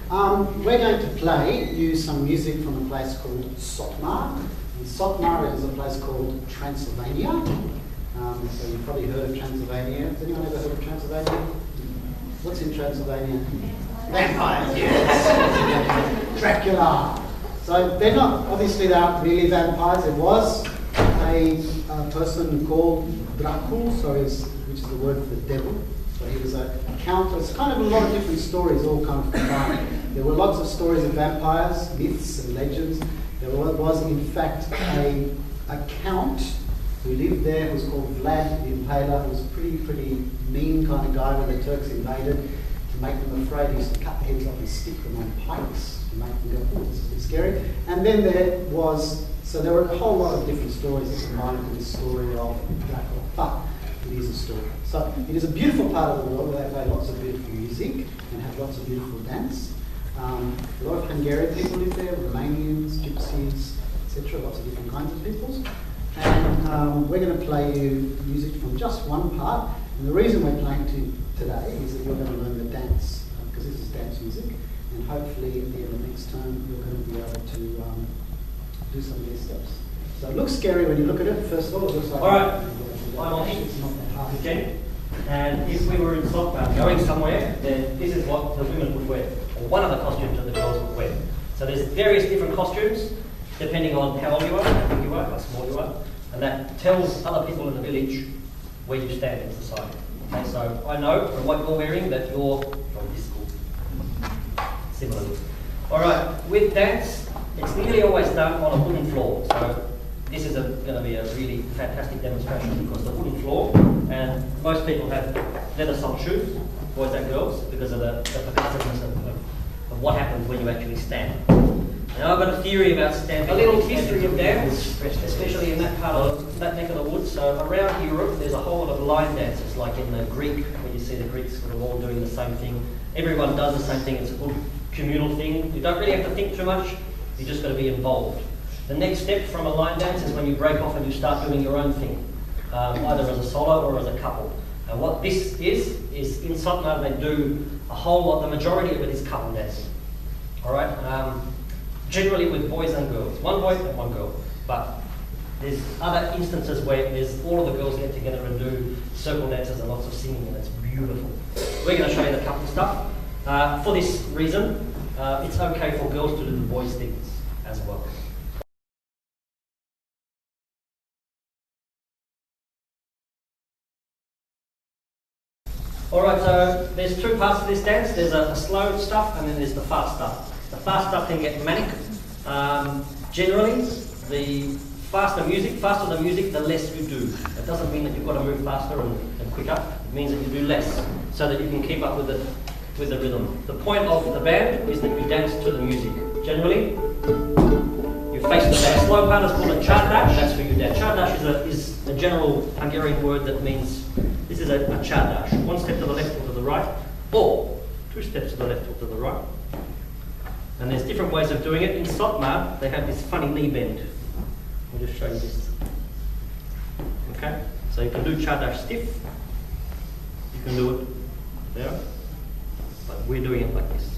We're going to use some music from a place called Sotmar. And Sotmar is a place called Transylvania. So you've probably heard of Transylvania. Has anyone ever heard of Transylvania? What's in Transylvania? Vampires, yes. Dracula. So they're not, obviously they aren't really vampires. There was a person called Dracul, which is the word for the devil. So he was a count. It's kind of a lot of different stories all kind of combined. There were lots of stories of vampires, myths and legends. There was in fact a count who lived there who was called Vlad the Impaler, who was a pretty mean kind of guy when the Turks invaded. To make them afraid, he used to cut the heads off and stick them on pikes to make them go, oh, this is a bit scary. And then there were a whole lot of different stories that combined into this story of Dracula. But it is a story. So it is a beautiful part of the world where they play lots of beautiful music and have lots of beautiful dance. A lot of Hungarian people live there, Romanians, Gypsies, etc. Lots of different kinds of peoples. And we're going to play you music from just one part. And the reason we're playing today is that you're going to learn the dance, because this is dance music. And hopefully at the end of next term, you're going to be able to do some of these steps. So it looks scary when you look at it. First of all, it looks like... All right, I'm on it's not that hard. Okay. And if we were in Sotmar going somewhere, then this is what the women would wear, or one of the costumes that the girls would wear. So there's various different costumes, depending on how old you are, how big you are, how small you are, and that tells other people in the village where you stand in society. Okay, so I know from what you're wearing that you're from this school. Similarly. All right, with dance, it's nearly always done on a wooden floor. So this is going to be a really fantastic demonstration because the wooden floor, and most people have leather sole shoes, boys and girls, because of the percussiveness of what happens when you actually stand. Now I've got a theory about standing. A little history of dance, especially in that part of that neck of the woods. So around Europe, there's a whole lot of line dances, like in the Greek, where you see the Greeks sort of all doing the same thing. Everyone does the same thing. It's a good communal thing. You don't really have to think too much. You just got to be involved. The next step from a line dance is when you break off and you start doing your own thing, either as a solo or as a couple. And what this is in Sotmar they do a whole lot. The majority of it is couple dancing. All right. Generally with boys and girls, one boy and one girl. But there's other instances where there's all of the girls get together and do circle dances and lots of singing, and it's beautiful. We're going to show you the couple stuff. For this reason, it's okay for girls to do the boys' things as well. Alright, so there's two parts to this dance. There's a slow stuff and then there's the fast stuff. The fast stuff can get manic. Generally, the faster the music, the less you do. That doesn't mean that you've got to move faster and quicker. It means that you do less so that you can keep up with the rhythm. The point of the band is that you dance to the music. Generally, you face the band. Slow part is called a csárdás. That's where you dance. Csárdás is a general Hungarian word that means this is a csárdás. One step to the left or to the right, or two steps to the left or to the right. And there's different ways of doing it. In Sotmar, they have this funny knee bend. I'll just show you this. Okay? So you can do csárdás stiff. You can do it there. But we're doing it like this.